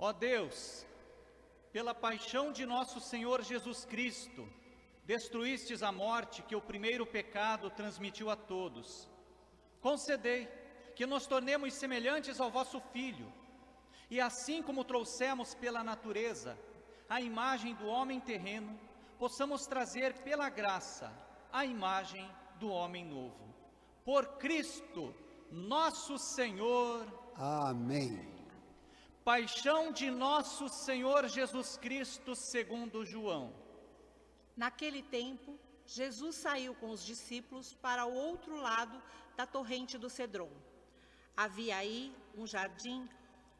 Ó Deus, pela paixão de nosso Senhor Jesus Cristo, destruístes a morte que o primeiro pecado transmitiu a todos. Concedei que nos tornemos semelhantes ao vosso Filho, e assim como trouxemos pela natureza a imagem do homem terreno, possamos trazer pela graça a imagem do homem novo. Por Cristo, nosso Senhor. Amém. Paixão de nosso Senhor Jesus Cristo segundo João. Naquele tempo, Jesus saiu com os discípulos para o outro lado da torrente do Cedron. Havia aí um jardim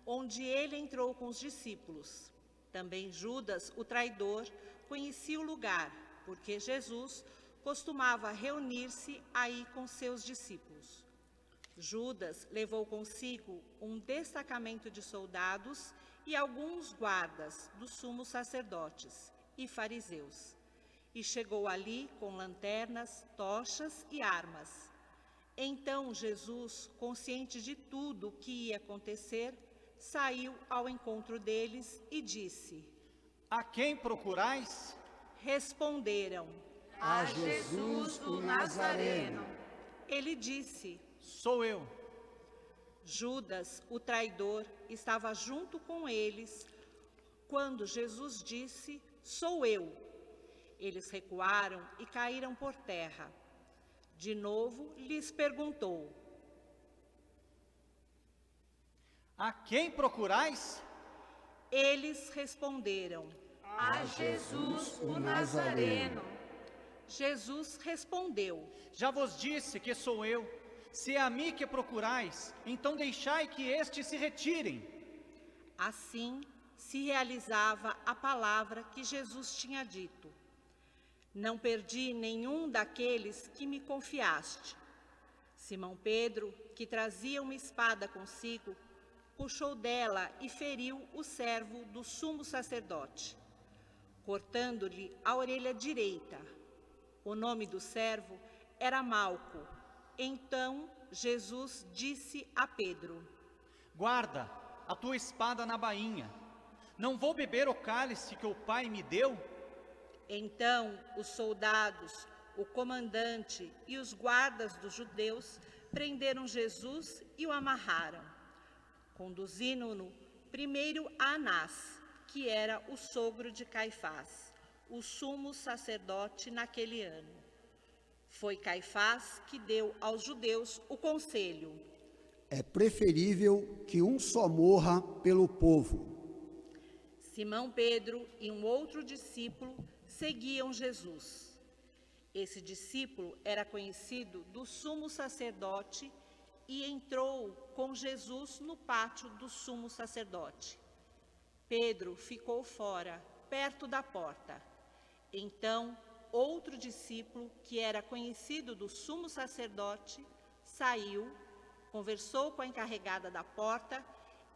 onde ele entrou com os discípulos. Também Judas, o traidor, conhecia o lugar, porque Jesus costumava reunir-se aí com seus discípulos. Judas levou consigo um destacamento de soldados e alguns guardas dos sumos sacerdotes e fariseus, e chegou ali com lanternas, tochas e armas. Então Jesus, consciente de tudo o que ia acontecer, saiu ao encontro deles e disse: A quem procurais? Responderam: A Jesus o Nazareno. Ele disse: Sou eu. Judas, o traidor, estava junto com eles quando Jesus disse: Sou eu. Eles recuaram e caíram por terra. De novo lhes perguntou: A quem procurais? Eles responderam: A Jesus o Nazareno. Jesus respondeu: Já vos disse que sou eu. Se é a mim que procurais, então deixai que estes se retirem. Assim se realizava a palavra que Jesus tinha dito: Não perdi nenhum daqueles que me confiaste. Simão Pedro, que trazia uma espada consigo, puxou dela e feriu o servo do sumo sacerdote, cortando-lhe a orelha direita. O nome do servo era Malco. Então Jesus disse a Pedro: Guarda a tua espada na bainha. Não vou beber o cálice que o Pai me deu? Então os soldados, o comandante e os guardas dos judeus prenderam Jesus e o amarraram, conduzindo-no primeiro a Anás, que era o sogro de Caifás, o sumo sacerdote naquele ano. Foi Caifás que deu aos judeus o conselho: É preferível que um só morra pelo povo. Simão Pedro e um outro discípulo seguiam Jesus. Esse discípulo era conhecido do sumo sacerdote e entrou com Jesus no pátio do sumo sacerdote. Pedro ficou fora, perto da porta. Então, outro discípulo, que era conhecido do sumo sacerdote, saiu, conversou com a encarregada da porta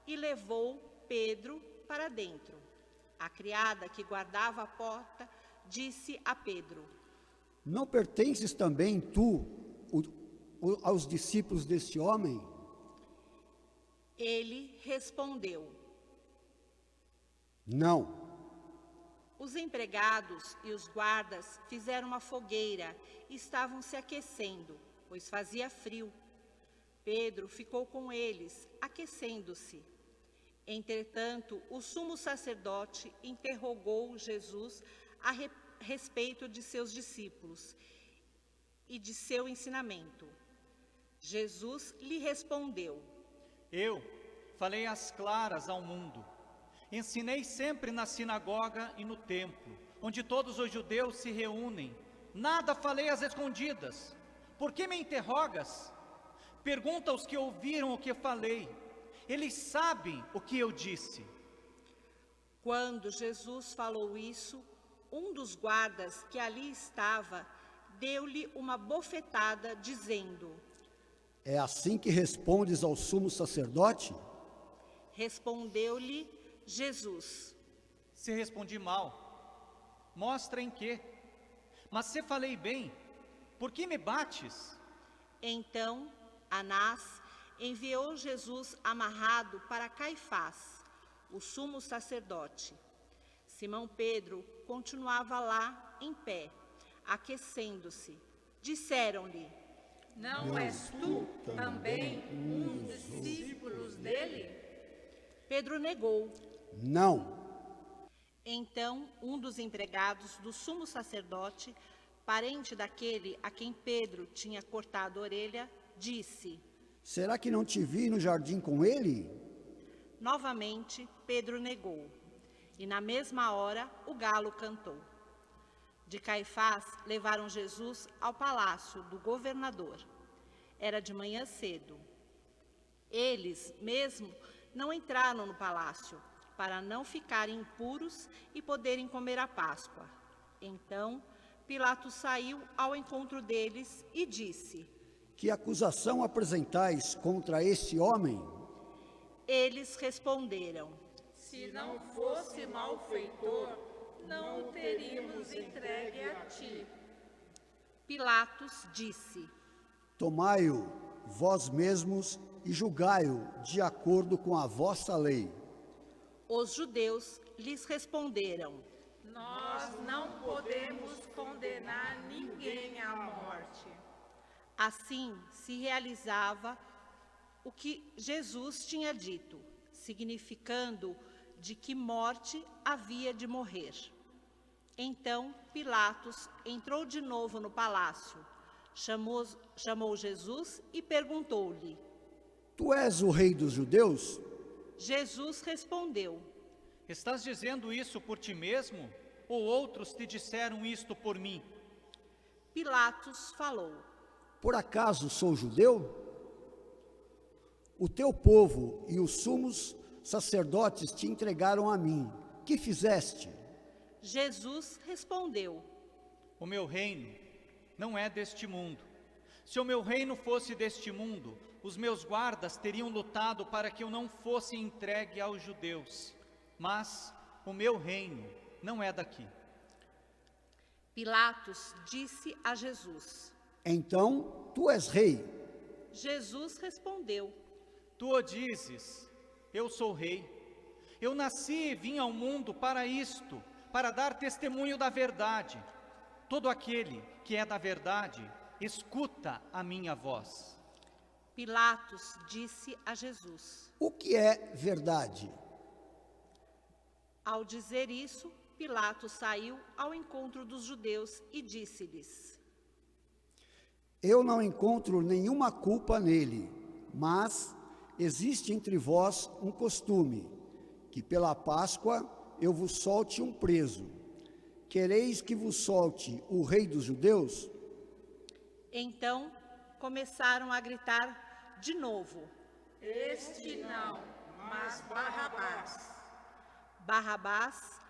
e levou Pedro para dentro. A criada que guardava a porta disse a Pedro: Não pertences também tu aos discípulos deste homem? Ele respondeu: Não. Os empregados e os guardas fizeram uma fogueira e estavam se aquecendo, pois fazia frio. Pedro ficou com eles, aquecendo-se. Entretanto, o sumo sacerdote interrogou Jesus a respeito de seus discípulos e de seu ensinamento. Jesus lhe respondeu: Eu falei às claras ao mundo. Ensinei sempre na sinagoga e no templo, onde todos os judeus se reúnem. Nada falei às escondidas. Por que me interrogas? Pergunta aos que ouviram o que falei. Eles sabem o que eu disse. Quando Jesus falou isso, um dos guardas que ali estava deu-lhe uma bofetada, dizendo: É assim que respondes ao sumo sacerdote? Respondeu-lhe Jesus: Se respondi mal, mostra em quê. Mas se falei bem, por que me bates? Então Anás enviou Jesus amarrado para Caifás, o sumo sacerdote. Simão Pedro continuava lá em pé, aquecendo-se. Disseram-lhe: Não és tu também um dos discípulos dele? Pedro negou. Não. Então, um dos empregados do sumo sacerdote, parente daquele a quem Pedro tinha cortado a orelha, disse: Será que não te vi no jardim com ele? Novamente, Pedro negou. E na mesma hora, o galo cantou. De Caifás, levaram Jesus ao palácio do governador. Era de manhã cedo. Eles mesmo não entraram no palácio, para não ficarem impuros e poderem comer a Páscoa. Então, Pilatos saiu ao encontro deles e disse: Que acusação apresentais contra esse homem? Eles responderam: Se não fosse malfeitor, não o teríamos entregue a ti. Pilatos disse: Tomai-o, vós mesmos, e julgai-o de acordo com a vossa lei. Os judeus lhes responderam: Nós não podemos condenar ninguém à morte. Assim se realizava o que Jesus tinha dito, significando de que morte havia de morrer. Então Pilatos entrou de novo no palácio, chamou Jesus e perguntou-lhe: Tu és o rei dos judeus? Jesus respondeu: Estás dizendo isso por ti mesmo? Ou outros te disseram isto por mim? Pilatos falou: Por acaso sou judeu? O teu povo e os sumos sacerdotes te entregaram a mim. Que fizeste? Jesus respondeu: O meu reino não é deste mundo. Se o meu reino fosse deste mundo, os meus guardas teriam lutado para que eu não fosse entregue aos judeus. Mas o meu reino não é daqui. Pilatos disse a Jesus: Então, tu és rei. Jesus respondeu: Tu o dizes, eu sou rei. Eu nasci e vim ao mundo para isto, para dar testemunho da verdade. Todo aquele que é da verdade, escuta a minha voz. Pilatos disse a Jesus. O que é verdade? Ao dizer isso, Pilatos saiu ao encontro dos judeus e disse-lhes: Eu não encontro nenhuma culpa nele, mas existe entre vós um costume, que pela Páscoa eu vos solte um preso. Quereis que vos solte o rei dos judeus? Então começaram a gritar de novo: Este não, mas Barrabás. Barrabás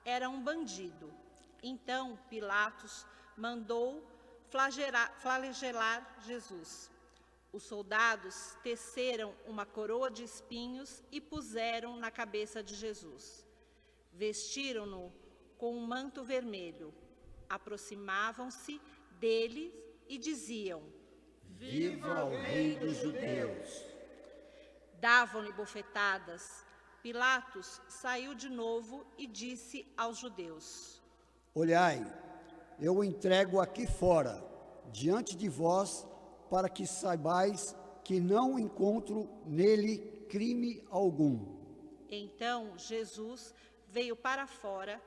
era um bandido. Então Pilatos mandou flagelar Jesus. Os soldados teceram uma coroa de espinhos e puseram na cabeça de Jesus. Vestiram-no com um manto vermelho. Aproximavam-se dele e diziam: Viva o Rei dos Judeus! Davam-lhe bofetadas. Pilatos saiu de novo e disse aos judeus: Olhai, eu o entrego aqui fora, diante de vós, para que saibais que não encontro nele crime algum. Então Jesus veio para fora,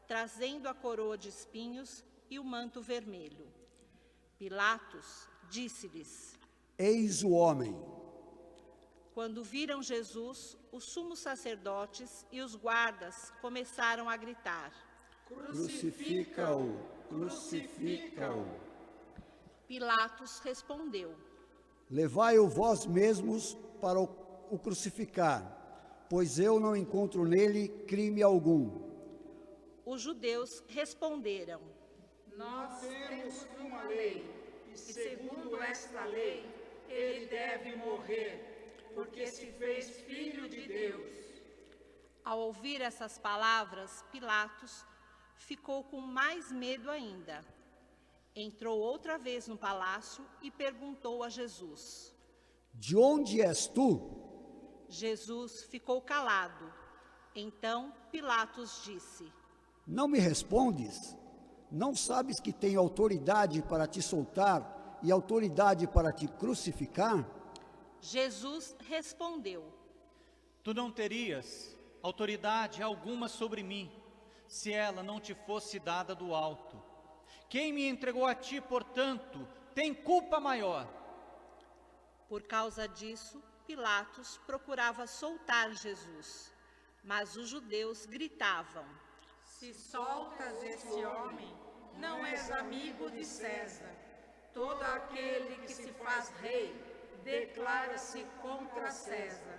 trazendo a coroa de espinhos e o manto vermelho. Pilatos disse-lhes: Eis o homem. Quando viram Jesus, os sumos sacerdotes e os guardas começaram a gritar: Crucifica-o, crucifica-o. Pilatos respondeu: Levai-o vós mesmos para o crucificar, pois eu não encontro nele crime algum. Os judeus responderam: Nós temos uma lei, e segundo esta lei, ele deve morrer, porque se fez filho de Deus. Ao ouvir essas palavras, Pilatos ficou com mais medo ainda. Entrou outra vez no palácio e perguntou a Jesus: De onde és tu? Jesus ficou calado. Então Pilatos disse: Não me respondes? Não sabes que tenho autoridade para te soltar e autoridade para te crucificar? Jesus respondeu: Tu não terias autoridade alguma sobre mim, se ela não te fosse dada do alto. Quem me entregou a ti, portanto, tem culpa maior. Por causa disso, Pilatos procurava soltar Jesus, mas os judeus gritavam: Se soltas esse homem, não és amigo de César. Todo aquele que se faz rei declara-se contra César.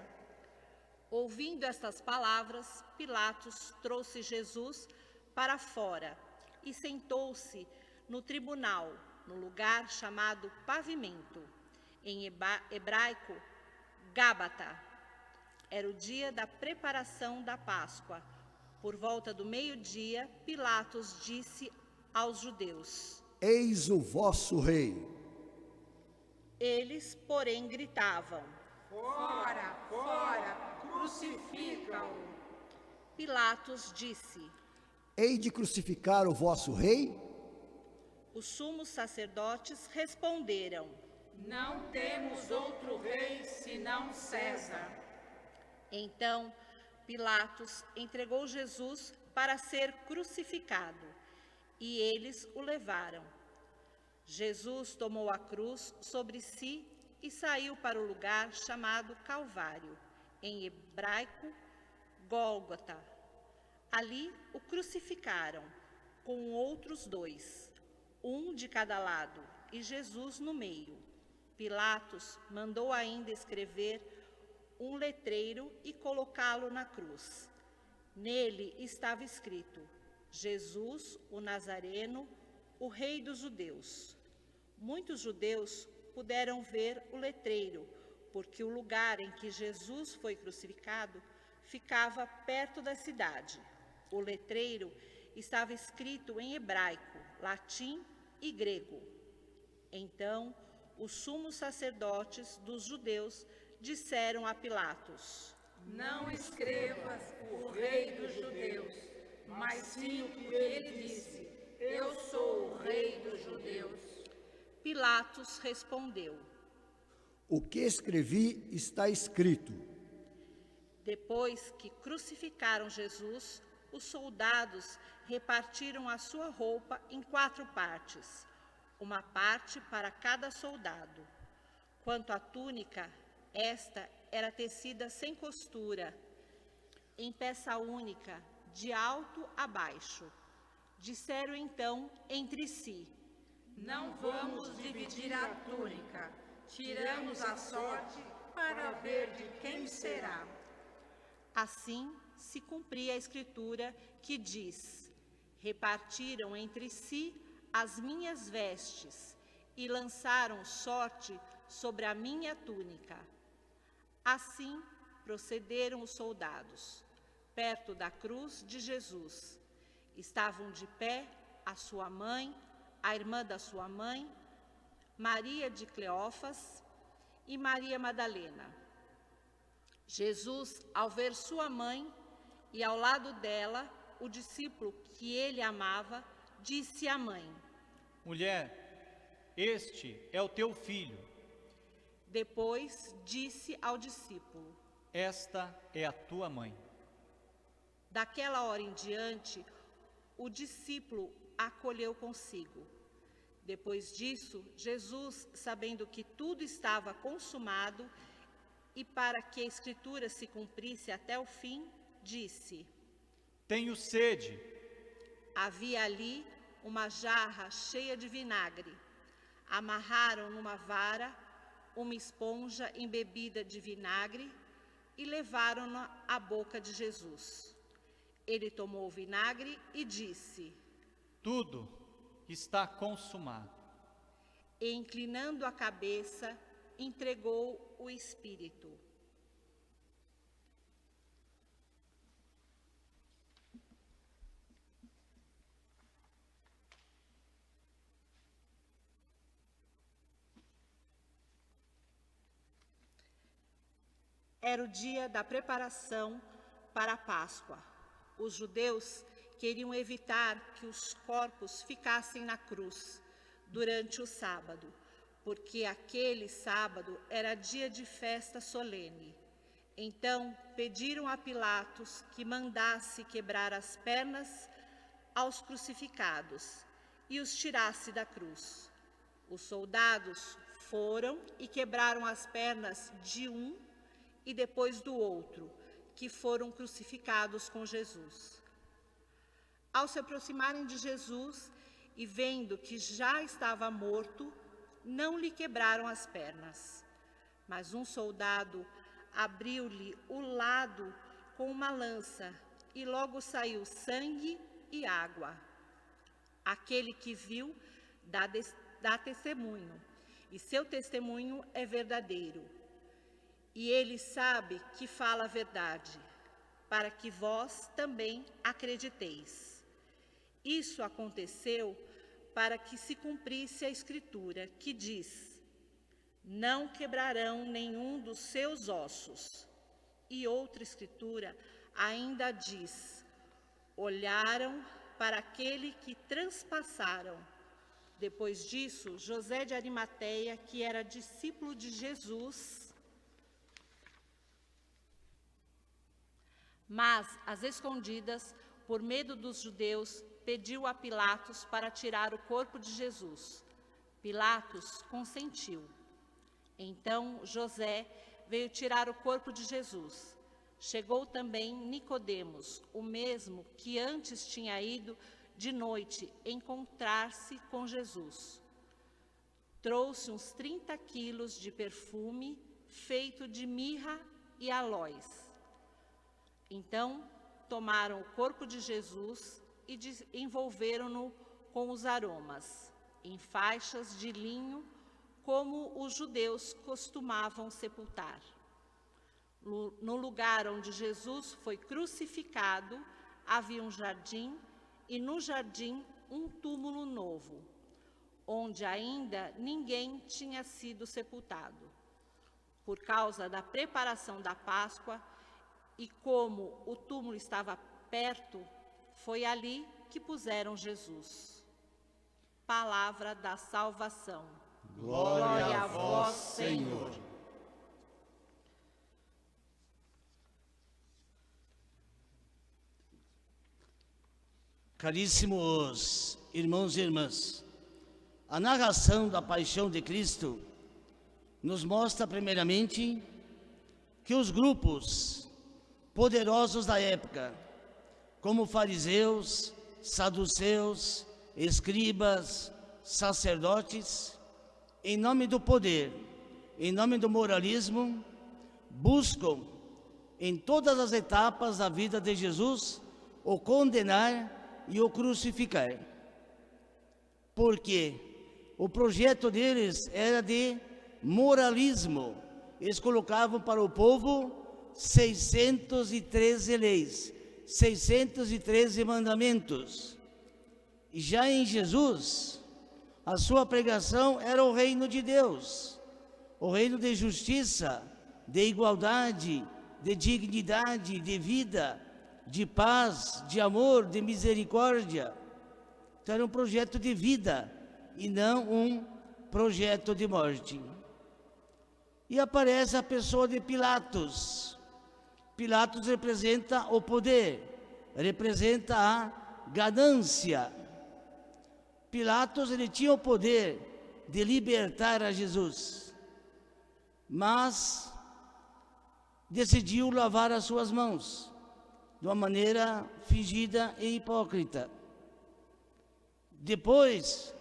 Ouvindo estas palavras, Pilatos trouxe Jesus para fora e sentou-se no tribunal, no lugar chamado Pavimento, em hebraico, Gábata. Era o dia da preparação da Páscoa. Por volta do meio-dia, Pilatos disse aos judeus: Eis o vosso rei. Eles, porém, gritavam: Fora, fora, crucifica-o. Pilatos disse: Hei de crucificar o vosso rei? Os sumos sacerdotes responderam: Não temos outro rei senão César. Então Pilatos entregou Jesus para ser crucificado, e eles o levaram. Jesus tomou a cruz sobre si e saiu para o lugar chamado Calvário, em hebraico, Gólgota. Ali o crucificaram, com outros dois, um de cada lado, e Jesus no meio. Pilatos mandou ainda escrever um letreiro e colocá-lo na cruz. Nele estava escrito: Jesus, o Nazareno, o Rei dos Judeus. Muitos judeus puderam ver o letreiro, porque o lugar em que Jesus foi crucificado ficava perto da cidade. O letreiro estava escrito em hebraico, latim e grego. Então, os sumos sacerdotes dos judeus disseram a Pilatos: Não escrevas o rei dos judeus, mas sim o que ele disse: Eu sou o rei dos judeus. Pilatos respondeu: O que escrevi está escrito. Depois que crucificaram Jesus, os soldados repartiram a sua roupa em 4 partes, uma parte para cada soldado. Quanto à túnica, esta era tecida sem costura, em peça única, de alto a baixo. Disseram então entre si: Não vamos dividir a túnica, tiramos a sorte para ver de quem será. Assim se cumpria a escritura que diz: Repartiram entre si as minhas vestes e lançaram sorte sobre a minha túnica. Assim procederam os soldados. Perto da cruz de Jesus estavam de pé a sua mãe, a irmã da sua mãe, Maria de Cleófas e Maria Madalena. Jesus, ao ver sua mãe e ao lado dela o discípulo que ele amava, disse à mãe: Mulher, este é o teu filho. Depois disse ao discípulo: Esta é a tua mãe. Daquela hora em diante, o discípulo a acolheu consigo. Depois disso, Jesus, sabendo que tudo estava consumado e para que a Escritura se cumprisse até o fim, disse: Tenho sede. Havia ali uma jarra cheia de vinagre. Amarraram numa vara uma esponja embebida de vinagre e levaram-na à boca de Jesus. Ele tomou o vinagre e disse: Tudo está consumado. E, inclinando a cabeça, entregou o Espírito. Era o dia da preparação para a Páscoa. Os judeus queriam evitar que os corpos ficassem na cruz durante o sábado, porque aquele sábado era dia de festa solene. Então pediram a Pilatos que mandasse quebrar as pernas aos crucificados e os tirasse da cruz. Os soldados foram e quebraram as pernas de um e depois do outro, que foram crucificados com Jesus. Ao se aproximarem de Jesus e vendo que já estava morto, não lhe quebraram as pernas. Mas um soldado abriu-lhe o lado com uma lança e logo saiu sangue e água. Aquele que viu dá testemunho, e seu testemunho é verdadeiro. E ele sabe que fala a verdade, para que vós também acrediteis. Isso aconteceu para que se cumprisse a Escritura, que diz: não quebrarão nenhum dos seus ossos. E outra Escritura ainda diz: olharam para aquele que transpassaram. Depois disso, José de Arimateia, que era discípulo de Jesus, mas às escondidas, por medo dos judeus, pediu a Pilatos para tirar o corpo de Jesus. Pilatos consentiu. Então José veio tirar o corpo de Jesus. Chegou também Nicodemos, o mesmo que antes tinha ido de noite encontrar-se com Jesus. Trouxe uns 30 quilos de perfume feito de mirra e aloés. Então tomaram o corpo de Jesus e envolveram-no com os aromas, em faixas de linho, como os judeus costumavam sepultar. No lugar onde Jesus foi crucificado, havia um jardim, e no jardim um túmulo novo, onde ainda ninguém tinha sido sepultado. Por causa da preparação da Páscoa, e como o túmulo estava perto, foi ali que puseram Jesus. Palavra da salvação. Glória a vós, Senhor. Caríssimos irmãos e irmãs, a narração da paixão de Cristo nos mostra primeiramente que os grupos poderosos da época, como fariseus, saduceus, escribas, sacerdotes, em nome do poder, em nome do moralismo, buscam em todas as etapas da vida de Jesus o condenar e o crucificar. Porque o projeto deles era de moralismo. Eles colocavam para o povo 613 leis, 613 mandamentos. E já em Jesus, a sua pregação era o reino de Deus, o reino de justiça, de igualdade, de dignidade, de vida, de paz, de amor, de misericórdia. Então era um projeto de vida e não um projeto de morte. E aparece a pessoa de Pilatos. Pilatos representa o poder, representa a ganância. Pilatos, ele tinha o poder de libertar a Jesus, mas decidiu lavar as suas mãos de uma maneira fingida e hipócrita. Depois,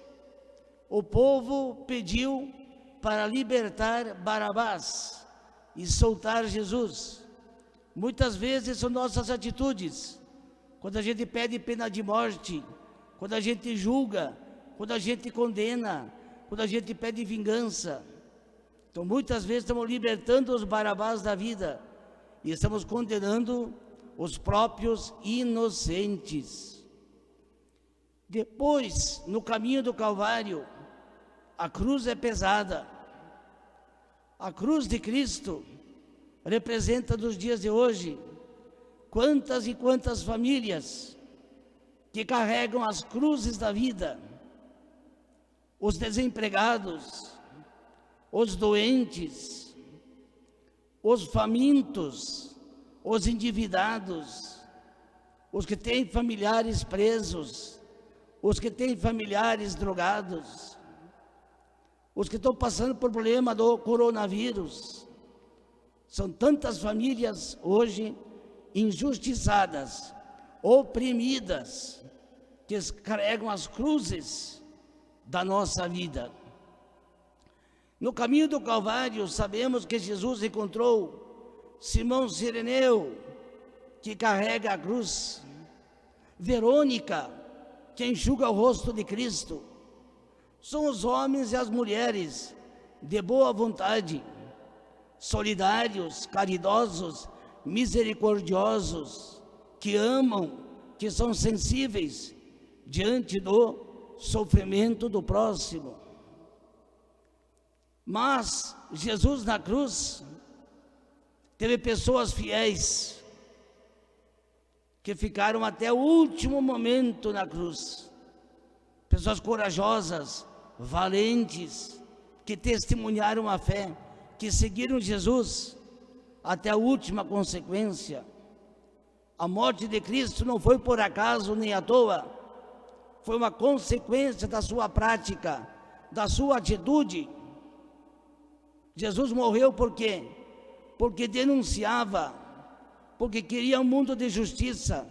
o povo pediu para libertar Barabás e soltar Jesus. Muitas vezes são nossas atitudes, quando a gente pede pena de morte, quando a gente julga, quando a gente condena, quando a gente pede vingança. Então muitas vezes estamos libertando os Barabás da vida e estamos condenando os próprios inocentes. Depois, no caminho do Calvário, a cruz é pesada. A cruz de Cristo representa nos dias de hoje Quantas e quantas famílias que carregam as cruzes da vida, os desempregados, os doentes, os famintos, os endividados, os que têm familiares presos, os que têm familiares drogados, os que estão passando por problema do coronavírus. São tantas famílias hoje injustiçadas, oprimidas, que carregam as cruzes da nossa vida. No caminho do Calvário, sabemos que Jesus encontrou Simão Cireneu, que carrega a cruz, Verônica, que enxuga o rosto de Cristo. São os homens e as mulheres de boa vontade, solidários, caridosos, misericordiosos, que amam, que são sensíveis diante do sofrimento do próximo. Mas Jesus na cruz teve pessoas fiéis que ficaram até o último momento na cruz, pessoas corajosas, valentes, que testemunharam a fé, que seguiram Jesus até a última consequência. A morte de Cristo não foi por acaso nem à toa, foi uma consequência da sua prática, da sua atitude. Jesus morreu por quê? Porque denunciava, porque queria um mundo de justiça,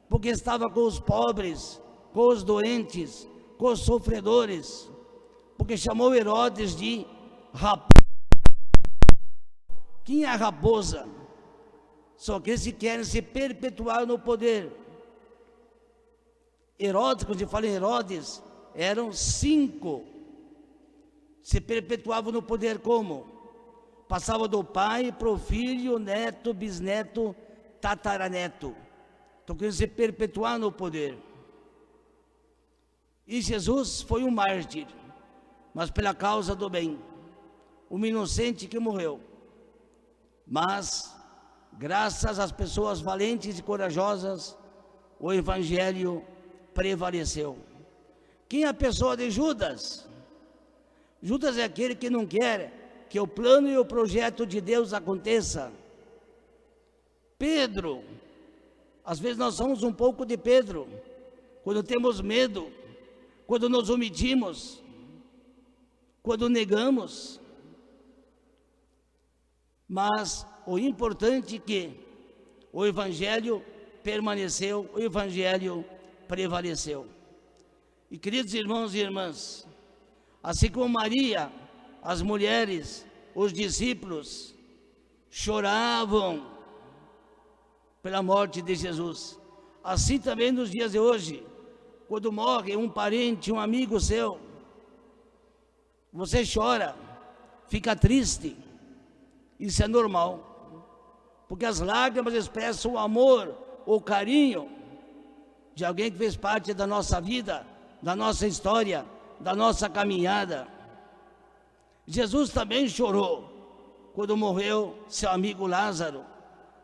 porque estava com os pobres, com os doentes, com os sofredores, porque chamou Herodes de raposa. Quem é a raposa? São aqueles que querem se perpetuar no poder. Herodes, quando se fala em Herodes, eram 5. Se perpetuavam no poder como? Passava do pai para o filho, neto, bisneto, tataraneto. Estão querendo se perpetuar no poder. E Jesus foi um mártir, mas pela causa do bem. Um inocente que morreu. Mas, graças às pessoas valentes e corajosas, o Evangelho prevaleceu. Quem é a pessoa de Judas? Judas é aquele que não quer que o plano e o projeto de Deus aconteça. Pedro, às vezes nós somos um pouco de Pedro, quando temos medo, quando nos omitimos, quando negamos. Mas o importante é que o Evangelho permaneceu, o Evangelho prevaleceu. E queridos irmãos e irmãs, assim como Maria, as mulheres, os discípulos choravam pela morte de Jesus, assim também nos dias de hoje, quando morre um parente, um amigo seu, você chora, fica triste. Isso é normal, porque as lágrimas expressam o amor, o carinho de alguém que fez parte da nossa vida, da nossa história, da nossa caminhada. Jesus também chorou quando morreu seu amigo Lázaro.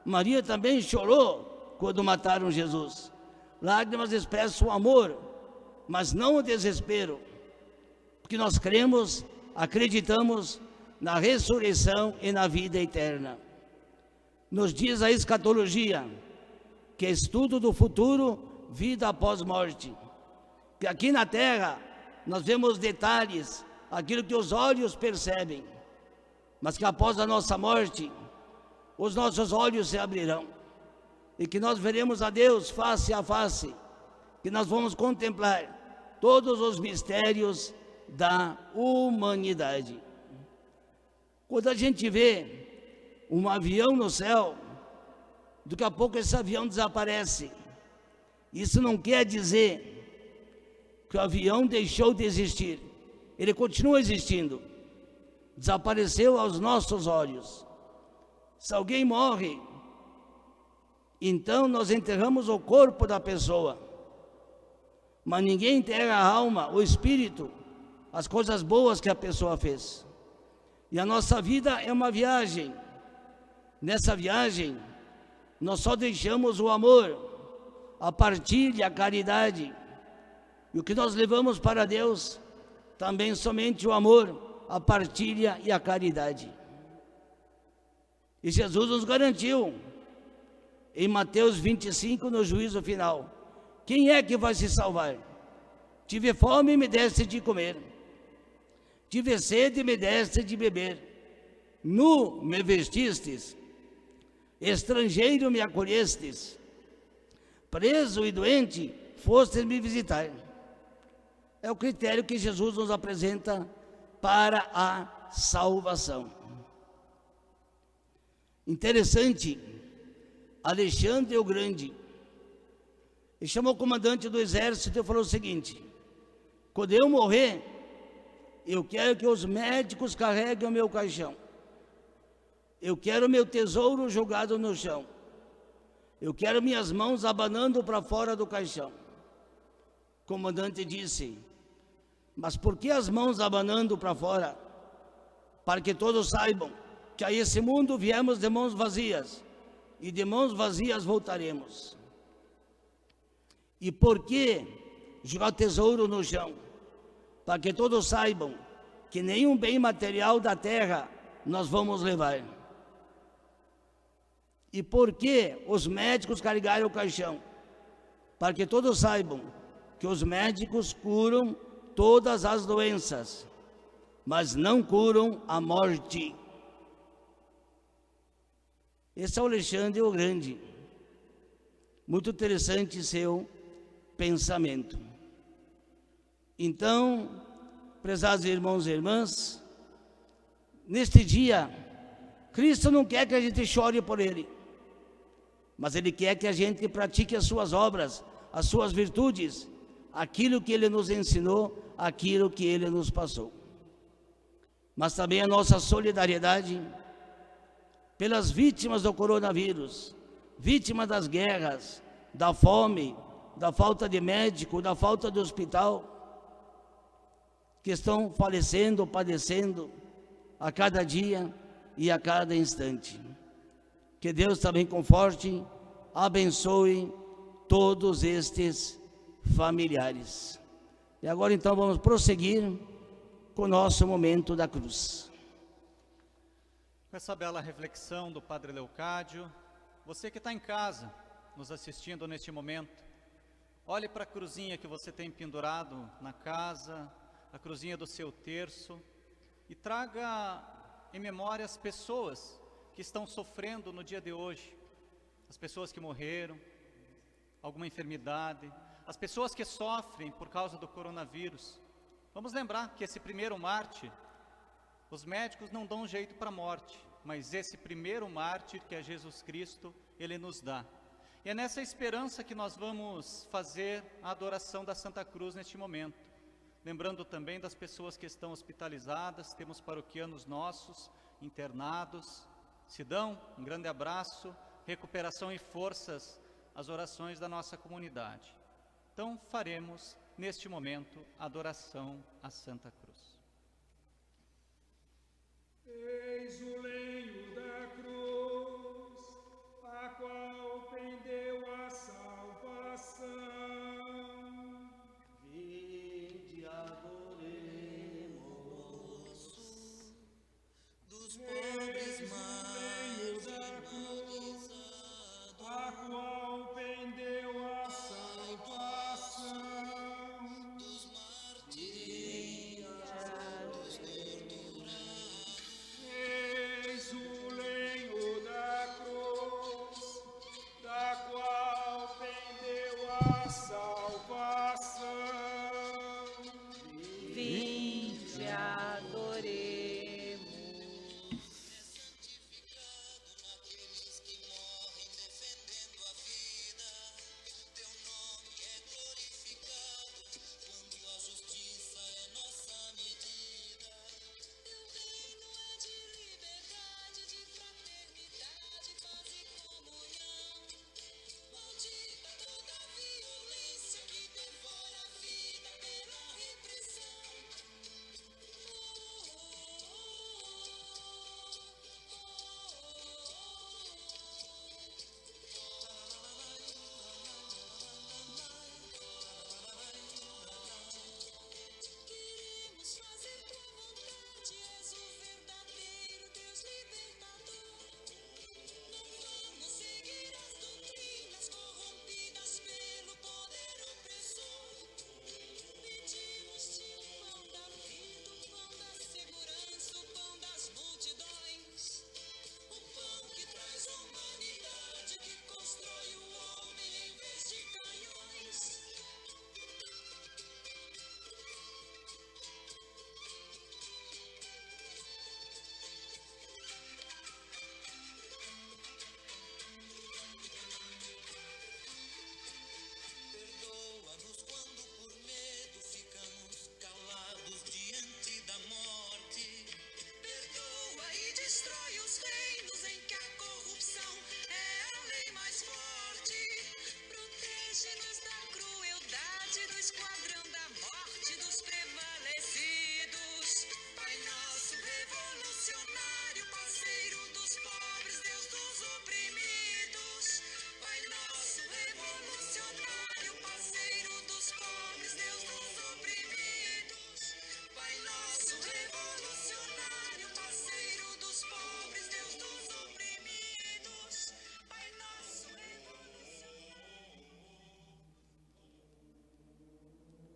Maria também chorou quando mataram Jesus. Lágrimas expressam o amor, mas não o desespero, porque nós cremos, acreditamos na ressurreição e na vida eterna. Nos diz a escatologia, que é estudo do futuro, vida após morte. Que aqui na terra nós vemos detalhes, aquilo que os olhos percebem, mas que após a nossa morte, os nossos olhos se abrirão, e que nós veremos a Deus face a face, que nós vamos contemplar todos os mistérios da humanidade. Quando a gente vê um avião no céu, daqui a pouco esse avião desaparece. Isso não quer dizer que o avião deixou de existir. Ele continua existindo. Desapareceu aos nossos olhos. Se alguém morre, então nós enterramos o corpo da pessoa. Mas ninguém enterra a alma, o espírito, as coisas boas que a pessoa fez. E a nossa vida é uma viagem. Nessa viagem, nós só deixamos o amor, a partilha, a caridade. E o que nós levamos para Deus, também somente o amor, a partilha e a caridade. E Jesus nos garantiu, em Mateus 25, no juízo final, quem é que vai se salvar? Tive fome e me deste de comer, tive sede e me deste de beber, nu me vestistes, estrangeiro me acolhestes, preso e doente fostes me visitar. É o critério que Jesus nos apresenta para a salvação. Interessante, Alexandre o Grande, ele chamou o comandante do exército e falou o seguinte: quando eu morrer, eu quero que os médicos carreguem o meu caixão, eu quero meu tesouro jogado no chão, eu quero minhas mãos abanando para fora do caixão. O comandante disse: mas por que as mãos abanando para fora? Para que todos saibam que a esse mundo viemos de mãos vazias, e de mãos vazias voltaremos. E por que jogar tesouro no chão? Para que todos saibam que nenhum bem material da terra nós vamos levar. E por que os médicos carregaram o caixão? Para que todos saibam que os médicos curam todas as doenças, mas não curam a morte. Esse é o Alexandre o Grande. Muito interessante seu pensamento. Então, prezados irmãos e irmãs, neste dia, Cristo não quer que a gente chore por Ele, mas Ele quer que a gente pratique as suas obras, as suas virtudes, aquilo que Ele nos ensinou, aquilo que Ele nos passou. Mas também a nossa solidariedade pelas vítimas do coronavírus, vítimas das guerras, da fome, da falta de médico, da falta de hospital, que estão falecendo, padecendo a cada dia e a cada instante. Que Deus também conforte, abençoe todos estes familiares. E agora então vamos prosseguir com o nosso momento da cruz. Com essa bela reflexão do Padre Leocádio, você que está em casa, nos assistindo neste momento, olhe para a cruzinha que você tem pendurado na casa, a cruzinha do seu terço, e traga em memória as pessoas que estão sofrendo no dia de hoje, as pessoas que morreram, alguma enfermidade, as pessoas que sofrem por causa do coronavírus. Vamos lembrar que esse primeiro mártir, os médicos não dão jeito para a morte, mas esse primeiro mártir, que é Jesus Cristo, Ele nos dá. E é nessa esperança que nós vamos fazer a adoração da Santa Cruz neste momento. Lembrando também das pessoas que estão hospitalizadas, temos paroquianos nossos, internados. Sidão, um grande abraço, recuperação e forças às orações da nossa comunidade. Então faremos neste momento a adoração à Santa Cruz. Eis o lenho da cruz, a qual pendeu a salvação. Vinde, adoremos dos pobres martirizados, a qual pendeu a salvação. dos martiriados, Eis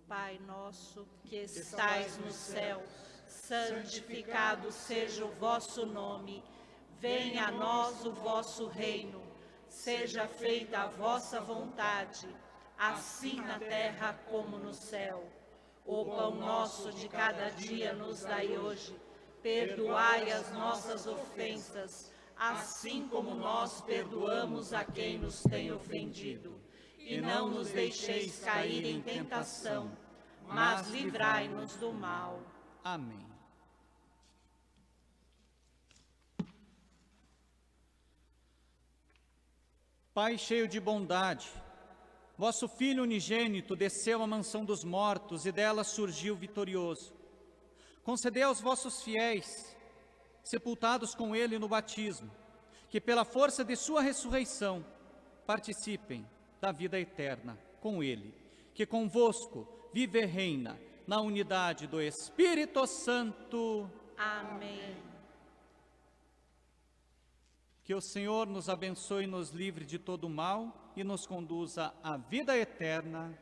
Pai nosso, que estais no céu, santificado seja o vosso nome. Venha a nós o vosso reino. Seja feita a vossa vontade, assim na terra como no céu. O pão nosso de cada dia nos dai hoje. Perdoai as nossas ofensas, assim como nós perdoamos a quem nos tem ofendido. E não nos deixeis cair em tentação, mas livrai-nos do mal. Amém. Pai cheio de bondade, vosso Filho unigênito desceu à mansão dos mortos e dela surgiu vitorioso. Concedei aos vossos fiéis, sepultados com ele no batismo, que pela força de sua ressurreição participem da vida eterna com ele, que convosco vive e reina na unidade do Espírito Santo. Amém. Que o Senhor nos abençoe e nos livre de todo mal e nos conduza à vida eterna.